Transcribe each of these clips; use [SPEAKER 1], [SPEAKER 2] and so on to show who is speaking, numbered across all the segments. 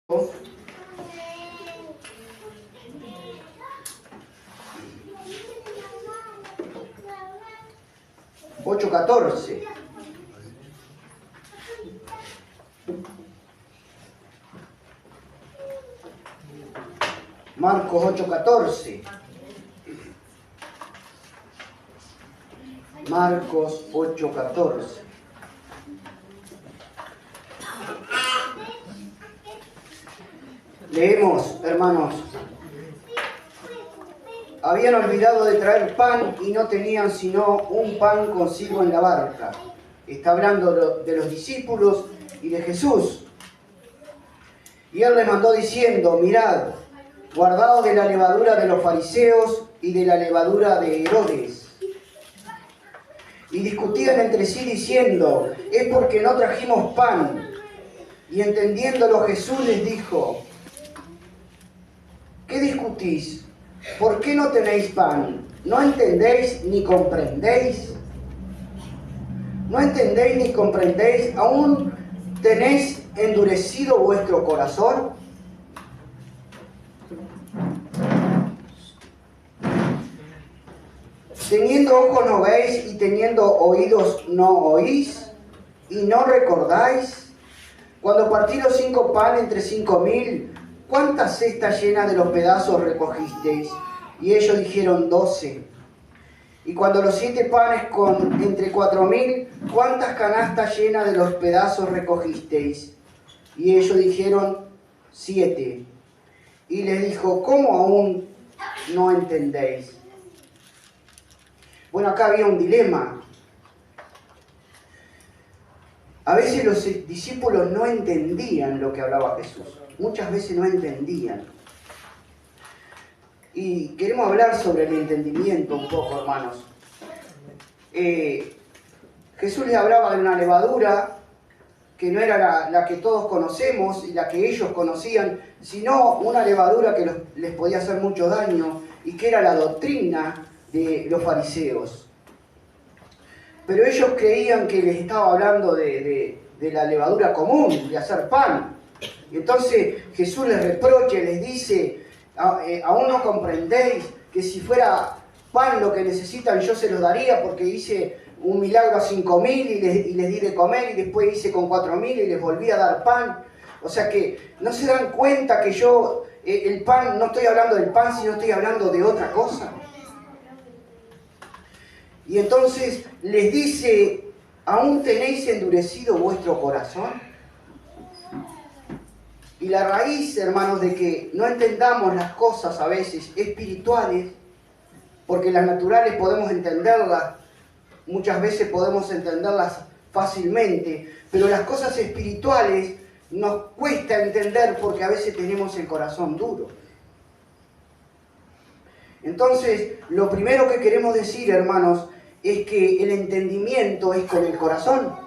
[SPEAKER 1] 8:14. Marcos 8:14. Marcos 8:14. Leemos, hermanos. Habían olvidado de traer pan y no tenían sino un pan consigo en la barca. Está hablando de los discípulos y de Jesús. Y él les mandó diciendo: mirad, guardaos de la levadura de los fariseos y de la levadura de Herodes. Y discutían entre sí diciendo: es porque no trajimos pan. Y entendiéndolo Jesús les dijo: ¿qué discutís? ¿Por qué no tenéis pan? ¿No entendéis ni comprendéis? ¿No entendéis ni comprendéis? ¿Aún tenéis endurecido vuestro corazón? Teniendo ojos no veis y teniendo oídos no oís y no recordáis. Cuando partí los 5 panes entre 5.000, ¿cuántas cestas llenas de los pedazos recogisteis? Y ellos dijeron 12. Y cuando los 7 panes entre 4.000, ¿cuántas canastas llenas de los pedazos recogisteis? Y ellos dijeron 7. Y les dijo: ¿cómo aún no entendéis? Bueno, acá había un dilema. A veces los discípulos no entendían lo que hablaba Jesús. Muchas veces no entendían. Y queremos hablar sobre el entendimiento un poco, hermanos. Jesús les hablaba de una levadura que no era la que todos conocemos y la que ellos conocían, sino una levadura que les podía hacer mucho daño y que era la doctrina de los fariseos. Pero ellos creían que les estaba hablando de la levadura común, de hacer pan. Y entonces Jesús les reprocha y les dice: aún no comprendéis que si fuera pan lo que necesitan yo se los daría, porque hice un milagro a 5.000 y les di de comer, y después hice con 4.000 y les volví a dar pan. O sea que no se dan cuenta que yo, el pan, no estoy hablando del pan, sino estoy hablando de otra cosa. Y entonces les dice: ¿aún tenéis endurecido vuestro corazón? Y la raíz, hermanos, de que no entendamos las cosas a veces espirituales, porque las naturales podemos entenderlas, muchas veces podemos entenderlas fácilmente, pero las cosas espirituales nos cuesta entender porque a veces tenemos el corazón duro. Entonces, lo primero que queremos decir, hermanos, es que el entendimiento es con el corazón.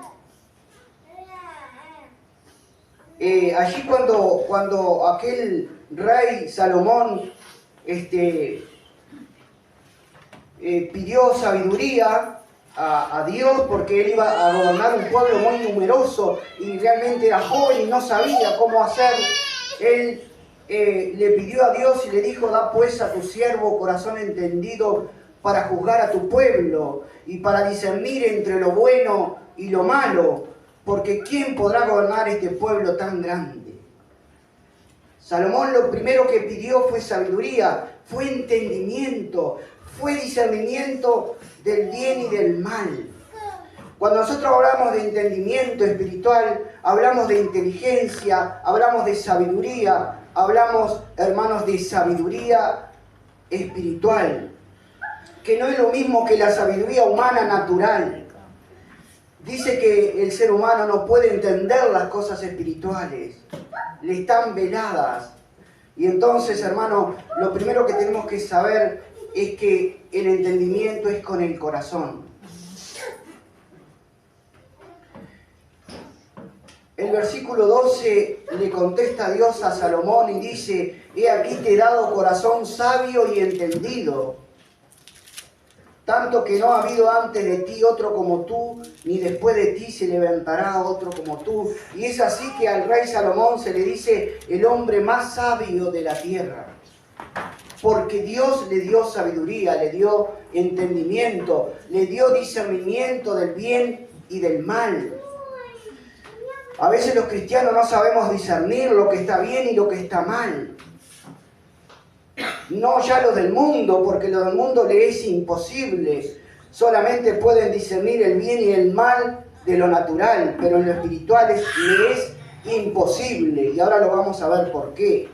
[SPEAKER 1] Allí cuando aquel rey Salomón pidió sabiduría a Dios, porque él iba a gobernar un pueblo muy numeroso y realmente era joven y no sabía cómo hacer, él le pidió a Dios y le dijo: da pues a tu siervo corazón entendido para juzgar a tu pueblo y para discernir entre lo bueno y lo malo, porque ¿quién podrá gobernar este pueblo tan grande? Salomón lo primero que pidió fue sabiduría, fue entendimiento, fue discernimiento del bien y del mal. Cuando nosotros hablamos de entendimiento espiritual, hablamos de inteligencia, hablamos de sabiduría, hablamos, hermanos, de sabiduría espiritual, que no es lo mismo que la sabiduría humana natural. Dice que el ser humano no puede entender las cosas espirituales, le están veladas. Y entonces, hermano, lo primero que tenemos que saber es que el entendimiento es con el corazón. El versículo 12 le contesta Dios a Salomón y dice: he aquí te he dado corazón sabio y entendido. tanto que no ha habido antes de ti otro como tú, ni después de ti se levantará otro como tú. Y es así que al rey Salomón se le dice el hombre más sabio de la tierra. Porque Dios le dio sabiduría, le dio entendimiento, le dio discernimiento del bien y del mal. A veces los cristianos no sabemos discernir lo que está bien y lo que está mal. No ya los del mundo, porque lo del mundo le es imposible. Solamente pueden discernir el bien y el mal de lo natural, pero en lo espiritual le es imposible. Y ahora lo vamos a ver por qué.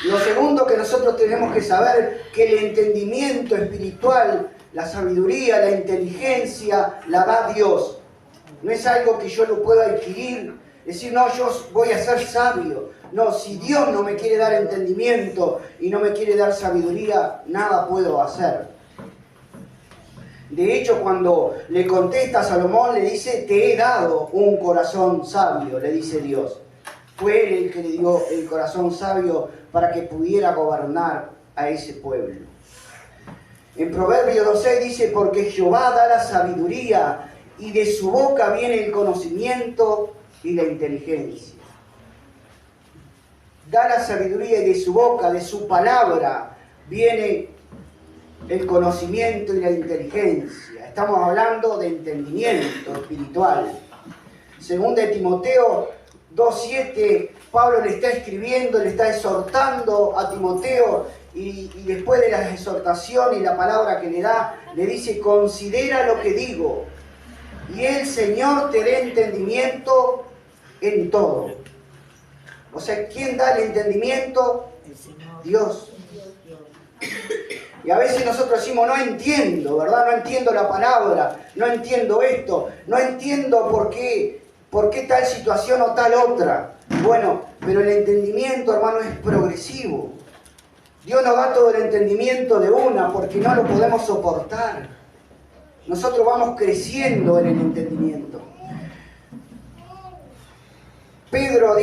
[SPEAKER 1] Lo segundo que nosotros tenemos que saber, que el entendimiento espiritual, la sabiduría, la inteligencia, la da Dios. No es algo que yo lo pueda adquirir, decir, no, yo voy a ser sabio. No, si Dios no me quiere dar entendimiento y no me quiere dar sabiduría, nada puedo hacer. De hecho, cuando le contesta a Salomón, le dice, te he dado un corazón sabio, le dice Dios. Fue Él el que le dio el corazón sabio para que pudiera gobernar a ese pueblo. En Proverbios 2:6 dice, porque Jehová da la sabiduría y de su boca viene el conocimiento y la inteligencia. Da la sabiduría y de su boca, de su palabra, viene el conocimiento y la inteligencia. Estamos hablando de entendimiento espiritual. Según de Timoteo 2:7, Pablo le está escribiendo, le está exhortando a Timoteo y después de la exhortación y la palabra que le da, le dice, considera lo que digo y el Señor te dé entendimiento en todo. O sea, ¿quién da el entendimiento? Dios. Y a veces nosotros decimos, no entiendo, ¿verdad? No entiendo la palabra, no entiendo esto, no entiendo por qué tal situación o tal otra. Bueno, pero el entendimiento, hermano, es progresivo. Dios nos da todo el entendimiento de una porque no lo podemos soportar. Nosotros vamos creciendo en el entendimiento. Pedro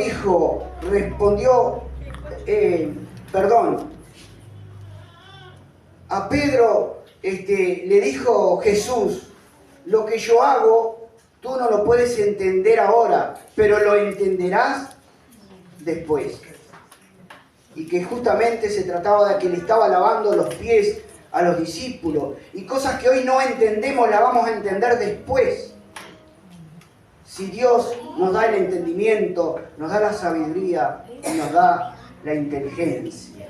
[SPEAKER 1] respondió, a Pedro le dijo Jesús, lo que yo hago, tú no lo puedes entender ahora, pero lo entenderás después. Y que justamente se trataba de que le estaba lavando los pies a los discípulos. Y cosas que hoy no entendemos, las vamos a entender después. Si Dios nos da el entendimiento, nos da la sabiduría y nos da la inteligencia.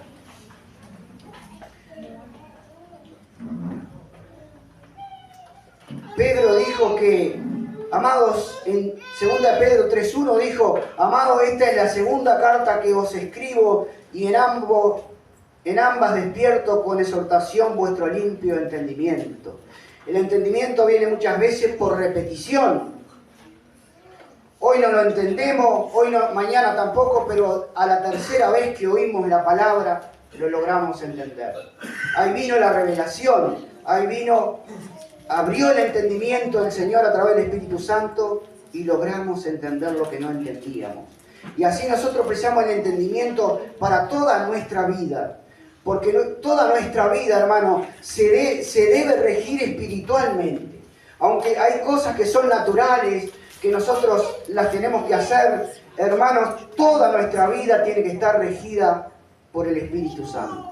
[SPEAKER 1] Pedro dijo que, amados, en 2 Pedro 3:1 dijo, amados, esta es la segunda carta que os escribo y en ambas despierto con exhortación vuestro limpio entendimiento. El entendimiento viene muchas veces por repetición. Hoy no lo entendemos, hoy no, mañana tampoco, pero a la tercera vez que oímos la palabra, lo logramos entender. Ahí vino la revelación, abrió el entendimiento del Señor a través del Espíritu Santo y logramos entender lo que no entendíamos. Y así nosotros precisamos el entendimiento para toda nuestra vida. Porque toda nuestra vida, hermano, se debe regir espiritualmente. Aunque hay cosas que son naturales, que nosotros las tenemos que hacer, hermanos, toda nuestra vida tiene que estar regida por el Espíritu Santo.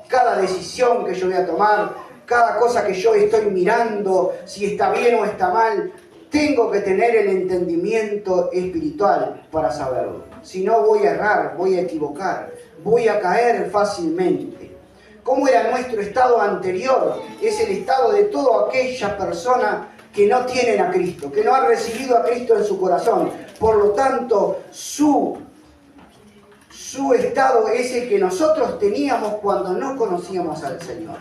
[SPEAKER 1] Cada decisión que yo voy a tomar, cada cosa que yo estoy mirando, si está bien o está mal, tengo que tener el entendimiento espiritual para saberlo. Si no, voy a errar, voy a equivocar, voy a caer fácilmente. ¿Cómo era nuestro estado anterior? Es el estado de toda aquella persona que no tienen a Cristo, que no han recibido a Cristo en su corazón. Por lo tanto, su estado es el que nosotros teníamos cuando no conocíamos al Señor.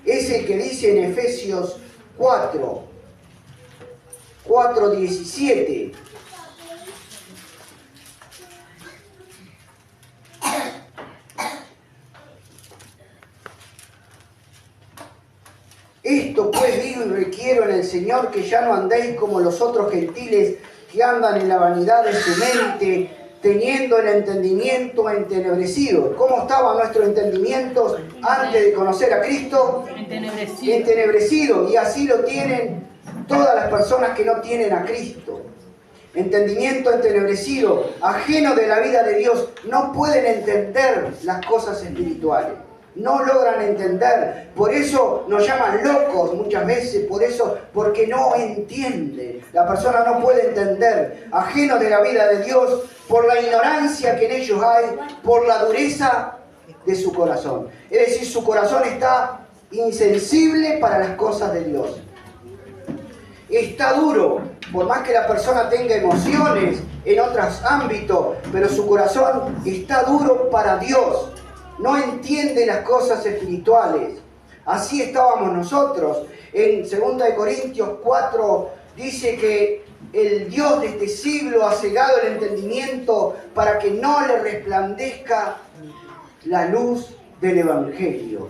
[SPEAKER 1] Es el que dice en Efesios 4:17. Esto pues digo y requiero en el Señor, que ya no andéis como los otros gentiles que andan en la vanidad de su mente, teniendo el entendimiento entenebrecido. ¿Cómo estaba nuestro entendimiento antes de conocer a Cristo? Entenebrecido. Y así lo tienen todas las personas que no tienen a Cristo. Entendimiento entenebrecido, ajeno de la vida de Dios. No pueden entender las cosas espirituales. No logran entender. Por eso nos llaman locos muchas veces. Por eso, porque no entienden. La persona no puede entender. Ajeno de la vida de Dios, por la ignorancia que en ellos hay, por la dureza de su corazón. Es decir, su corazón está insensible para las cosas de Dios. Está duro, por más que la persona tenga emociones en otros ámbitos, pero su corazón está duro para Dios. No entiende las cosas espirituales. Así estábamos nosotros. En 2 Corintios 4 dice que el Dios de este siglo ha cegado el entendimiento para que no le resplandezca la luz del Evangelio.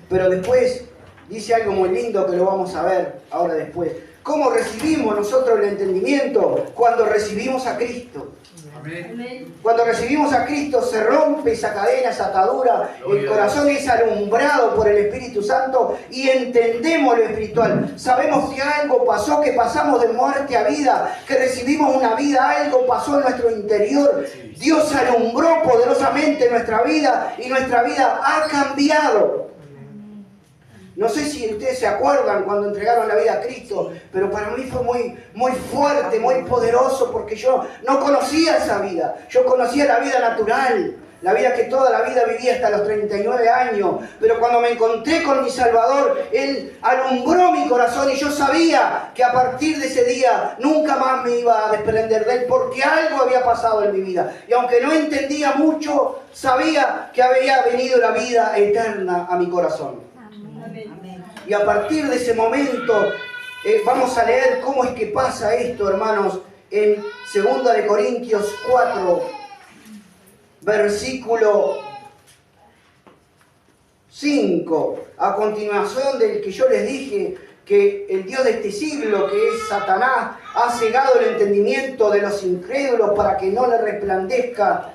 [SPEAKER 1] Pero después dice algo muy lindo que lo vamos a ver ahora después. ¿Cómo recibimos nosotros el entendimiento? Cuando recibimos a Cristo. Amén. Cuando recibimos a Cristo se rompe esa cadena, esa atadura. El corazón es alumbrado por el Espíritu Santo y entendemos lo espiritual. Sabemos que algo pasó, que pasamos de muerte a vida, que recibimos una vida, algo pasó en nuestro interior. Dios alumbró poderosamente nuestra vida y nuestra vida ha cambiado. No sé si ustedes se acuerdan cuando entregaron la vida a Cristo, pero para mí fue muy fuerte, muy poderoso, porque yo no conocía esa vida. Yo conocía la vida natural, la vida que toda la vida viví hasta los 39 años. Pero cuando me encontré con mi Salvador, Él alumbró mi corazón y yo sabía que a partir de ese día nunca más me iba a desprender de Él, porque algo había pasado en mi vida. Y aunque no entendía mucho, sabía que había venido la vida eterna a mi corazón. Y a partir de ese momento vamos a leer cómo es que pasa esto, hermanos, en 2 Corintios 4, versículo 5. A continuación del que yo les dije que el Dios de este siglo, que es Satanás, ha cegado el entendimiento de los incrédulos para que no le resplandezca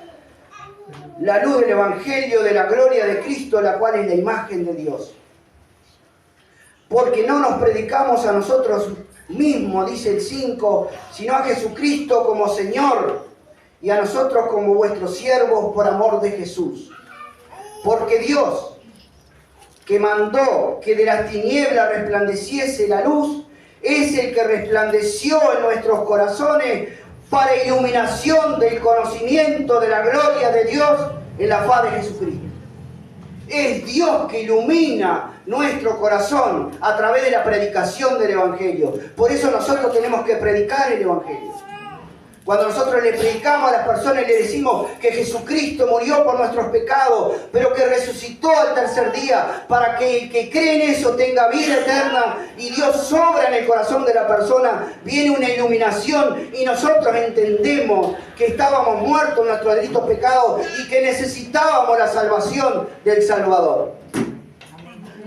[SPEAKER 1] la luz del Evangelio de la gloria de Cristo, la cual es la imagen de Dios. Porque no nos predicamos a nosotros mismos, dice el 5, sino a Jesucristo como Señor y a nosotros como vuestros siervos por amor de Jesús. Porque Dios, que mandó que de las tinieblas resplandeciese la luz, es el que resplandeció en nuestros corazones para iluminación del conocimiento de la gloria de Dios en la faz de Jesucristo. Es Dios que ilumina nuestro corazón a través de la predicación del Evangelio. Por eso nosotros tenemos que predicar el Evangelio. Cuando nosotros le predicamos a las personas y le decimos que Jesucristo murió por nuestros pecados, pero que resucitó al tercer día para que el que cree en eso tenga vida eterna y Dios sobra en el corazón de la persona, viene una iluminación y nosotros entendemos que estábamos muertos en nuestros delitos pecados y que necesitábamos la salvación del Salvador.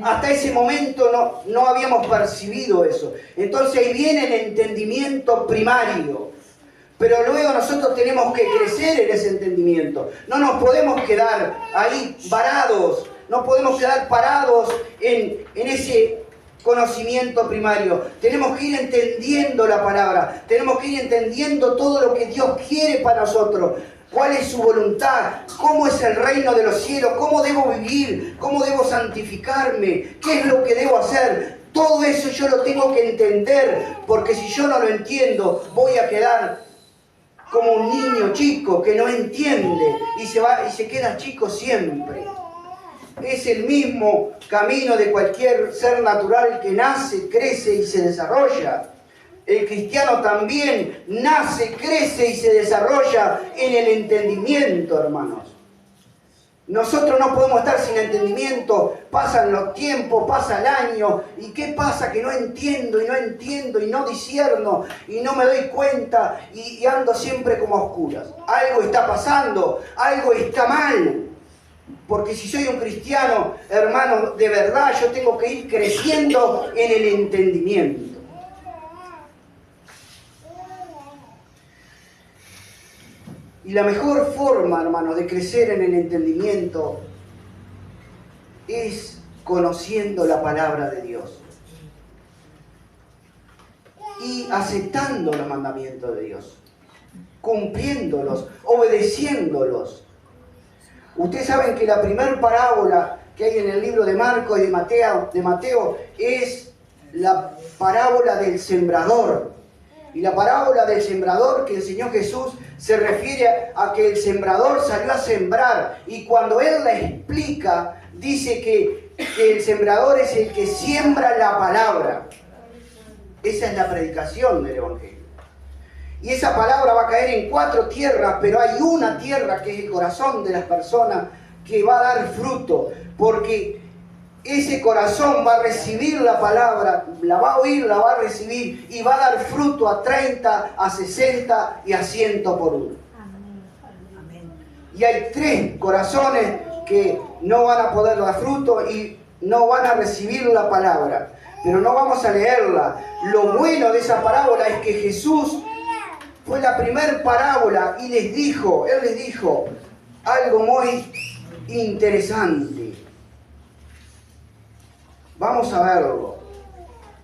[SPEAKER 1] Hasta ese momento no habíamos percibido eso. Entonces ahí viene el entendimiento primario. Pero luego nosotros tenemos que crecer en ese entendimiento. No nos podemos quedar ahí varados. No podemos quedar parados en ese conocimiento primario. Tenemos que ir entendiendo la palabra. Tenemos que ir entendiendo todo lo que Dios quiere para nosotros. ¿Cuál es su voluntad? ¿Cómo es el reino de los cielos? ¿Cómo debo vivir? ¿Cómo debo santificarme? ¿Qué es lo que debo hacer? Todo eso yo lo tengo que entender, porque si yo no lo entiendo, voy a quedar como un niño chico que no entiende y se queda chico siempre. Es el mismo camino de cualquier ser natural que nace, crece y se desarrolla. El cristiano también nace, crece y se desarrolla en el entendimiento, hermanos. Nosotros no podemos estar sin entendimiento. Pasan los tiempos, pasa el año. ¿Y qué pasa? Que no entiendo y no discierno y no me doy cuenta y ando siempre como a oscuras. Algo está pasando, algo está mal. Porque si soy un cristiano, hermano, de verdad yo tengo que ir creciendo en el entendimiento. Y la mejor forma, hermanos, de crecer en el entendimiento es conociendo la palabra de Dios y aceptando los mandamientos de Dios, cumpliéndolos, obedeciéndolos. Ustedes saben que la primera parábola que hay en el libro de Marcos y de Mateo es la parábola del sembrador. Y la parábola del sembrador que enseñó Jesús se refiere a que el sembrador salió a sembrar. Y cuando Él la explica, dice que el sembrador es el que siembra la palabra. Esa es la predicación del Evangelio. Y esa palabra va a caer en 4 tierras, pero hay una tierra que es el corazón de las personas que va a dar fruto. Porque ese corazón va a recibir la palabra, la va a oír, la va a recibir y va a dar fruto a 30, a 60 y a 100 por uno. Y hay 3 corazones que no van a poder dar fruto y no van a recibir la palabra. Pero no vamos a leerla. Lo bueno de esa parábola es que Jesús fue la primera parábola y Él les dijo algo muy interesante. Vamos a verlo.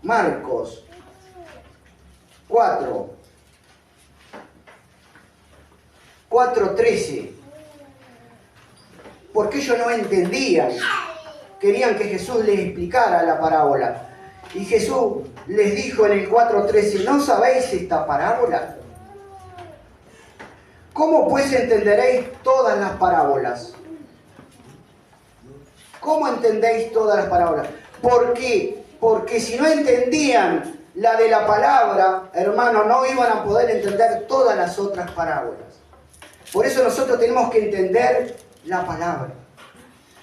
[SPEAKER 1] Marcos 4:13. Porque ellos no entendían. Querían que Jesús les explicara la parábola. Y Jesús les dijo en el 4:13, ¿no sabéis esta parábola? ¿Cómo pues entenderéis todas las parábolas? ¿Cómo entendéis todas las parábolas? ¿Por qué? Porque si no entendían la de la palabra, hermanos, no iban a poder entender todas las otras parábolas. Por eso nosotros tenemos que entender la palabra.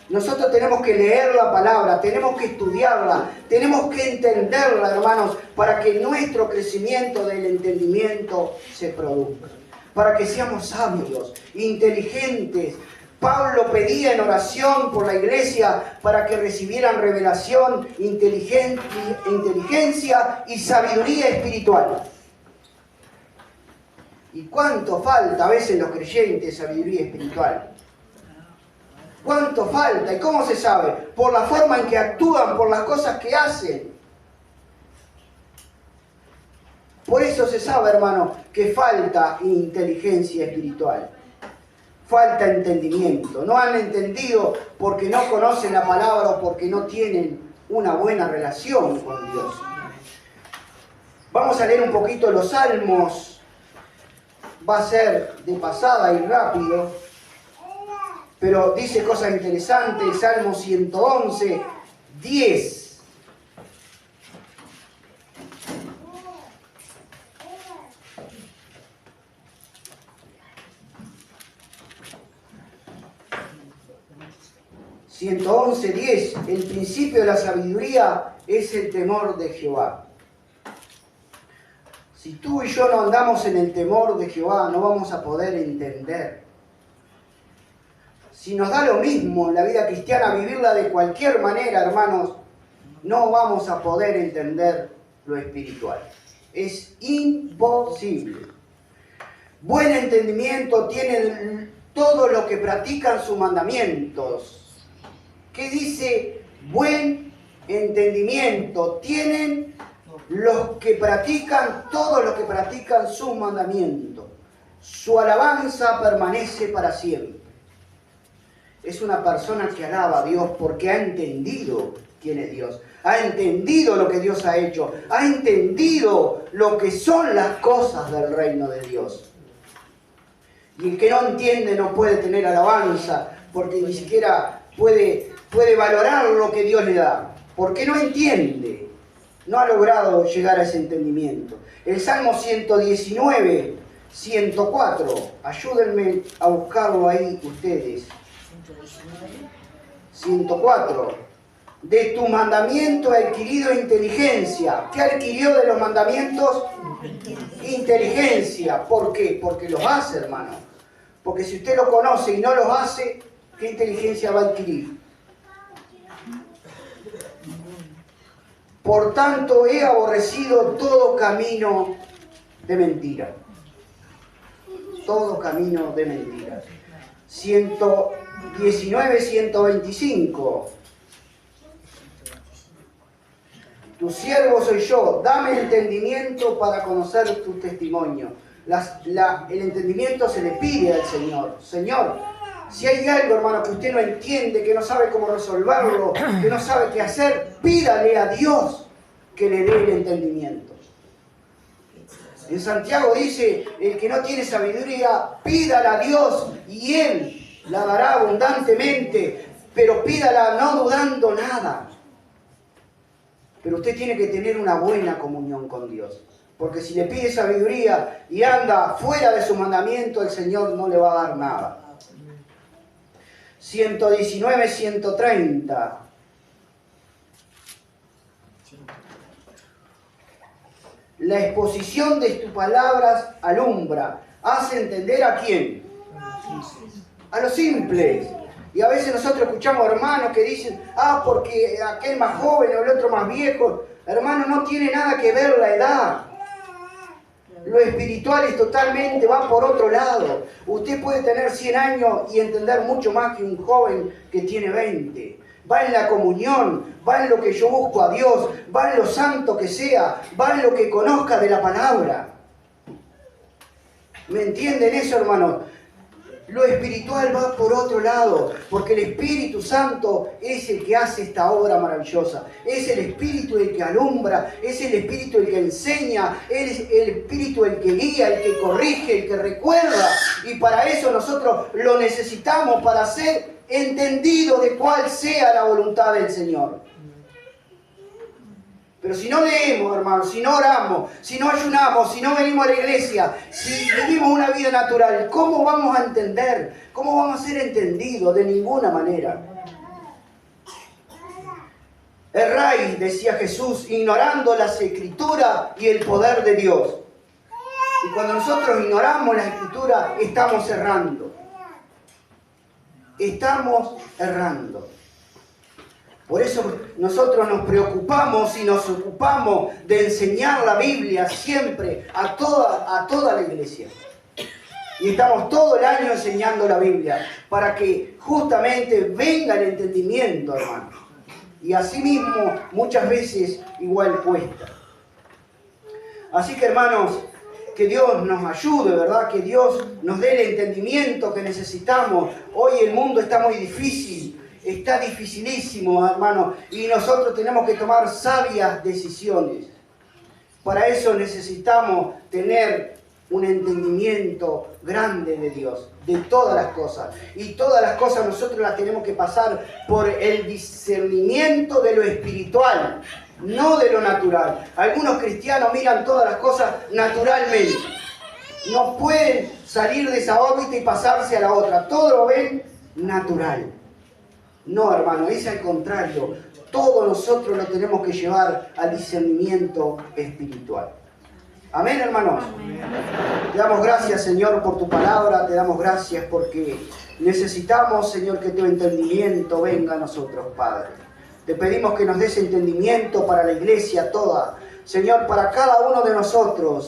[SPEAKER 1] Nosotros tenemos que leer la palabra, tenemos que estudiarla, tenemos que entenderla, hermanos, para que nuestro crecimiento del entendimiento se produzca. Para que seamos sabios, inteligentes. Pablo pedía en oración por la iglesia para que recibieran revelación, inteligencia y sabiduría espiritual. ¿Y cuánto falta a veces los creyentes sabiduría espiritual? ¿Cuánto falta? ¿Y cómo se sabe? Por la forma en que actúan, por las cosas que hacen. Por eso se sabe, hermano, que falta inteligencia espiritual. Falta entendimiento. No han entendido porque no conocen la palabra o porque no tienen una buena relación con Dios. Vamos a leer un poquito los salmos. Va a ser de pasada y rápido, pero dice cosas interesantes. El Salmo 111, 10. El principio de la sabiduría es el temor de Jehová. Si tú y yo no andamos en el temor de Jehová, no vamos a poder entender. Si nos da lo mismo la vida cristiana, vivirla de cualquier manera, hermanos, no vamos a poder entender lo espiritual. Es imposible. Buen entendimiento tienen todos los que practican sus mandamientos. ¿Qué dice? Buen entendimiento tienen los que practican, todos los que practican sus mandamientos. Su alabanza permanece para siempre. Es una persona que alaba a Dios porque ha entendido quién es Dios. Ha entendido lo que Dios ha hecho. Ha entendido lo que son las cosas del reino de Dios. Y el que no entiende no puede tener alabanza porque ni siquiera puede valorar lo que Dios le da. Porque no entiende. No ha logrado llegar a ese entendimiento. El Salmo 119, 104. Ayúdenme a buscarlo ahí ustedes. 104. De tu mandamiento he adquirido inteligencia. ¿Qué adquirió de los mandamientos? Inteligencia. ¿Por qué? Porque los hace, hermano. Porque si usted lo conoce y no los hace, ¿qué inteligencia va a adquirir? Por tanto, he aborrecido todo camino de mentira. todo camino de mentiras. 119, 125. Tu siervo soy yo, dame entendimiento para conocer tu testimonio. El entendimiento se le pide al Señor. Señor, si hay algo, hermano, que usted no entiende, que no sabe cómo resolverlo, que no sabe qué hacer, pídale a Dios que le dé el entendimiento. En Santiago dice, el que no tiene sabiduría, pídala a Dios y Él la dará abundantemente, pero pídala no dudando nada. Pero usted tiene que tener una buena comunión con Dios. Porque si le pide sabiduría y anda fuera de su mandamiento, el Señor no le va a dar nada. 119, 130. La exposición de tus palabras alumbra. ¿Hace entender a quién? A los simples. Y a veces nosotros escuchamos hermanos que dicen, porque aquel más joven o el otro más viejo. Hermano, no tiene nada que ver la edad. Lo espiritual es totalmente, va por otro lado. Usted puede tener 100 años y entender mucho más que un joven que tiene 20. Va en la comunión, va en lo que yo busco a Dios, va en lo santo que sea, va en lo que conozca de la palabra. ¿Me entienden eso, hermanos? Lo espiritual va por otro lado, porque el Espíritu Santo es el que hace esta obra maravillosa. Es el Espíritu el que alumbra, es el Espíritu el que enseña, es el Espíritu el que guía, el que corrige, el que recuerda. Y para eso nosotros lo necesitamos, para ser entendido de cuál sea la voluntad del Señor. Pero si no leemos, hermanos, si no oramos, si no ayunamos, si no venimos a la iglesia, si vivimos una vida natural, ¿cómo vamos a entender? ¿Cómo vamos a ser entendidos? De ninguna manera. Erráis, decía Jesús, ignorando las Escrituras y el poder de Dios. Y cuando nosotros ignoramos las Escrituras, estamos errando. Estamos errando. Por eso nosotros nos preocupamos y nos ocupamos de enseñar la Biblia siempre a toda la iglesia. Y estamos todo el año enseñando la Biblia para que justamente venga el entendimiento, hermano. Y asimismo muchas veces igual cuesta. Así que, hermanos, que Dios nos ayude, ¿verdad? Que Dios nos dé el entendimiento que necesitamos. Hoy el mundo está muy difícil. Está dificilísimo, hermano, y nosotros tenemos que tomar sabias decisiones. Para eso necesitamos tener un entendimiento grande de Dios, de todas las cosas. Y todas las cosas nosotros las tenemos que pasar por el discernimiento de lo espiritual, no de lo natural. Algunos cristianos miran todas las cosas naturalmente. No pueden salir de esa órbita y pasarse a la otra. Todo lo ven natural. No, hermano, es al contrario. Todo nosotros lo tenemos que llevar al discernimiento espiritual. Amén, hermanos. Amén. Te damos gracias, Señor, por tu palabra. Te damos gracias porque necesitamos, Señor, que tu entendimiento venga a nosotros, Padre. Te pedimos que nos des entendimiento para la iglesia toda. Señor, para cada uno de nosotros.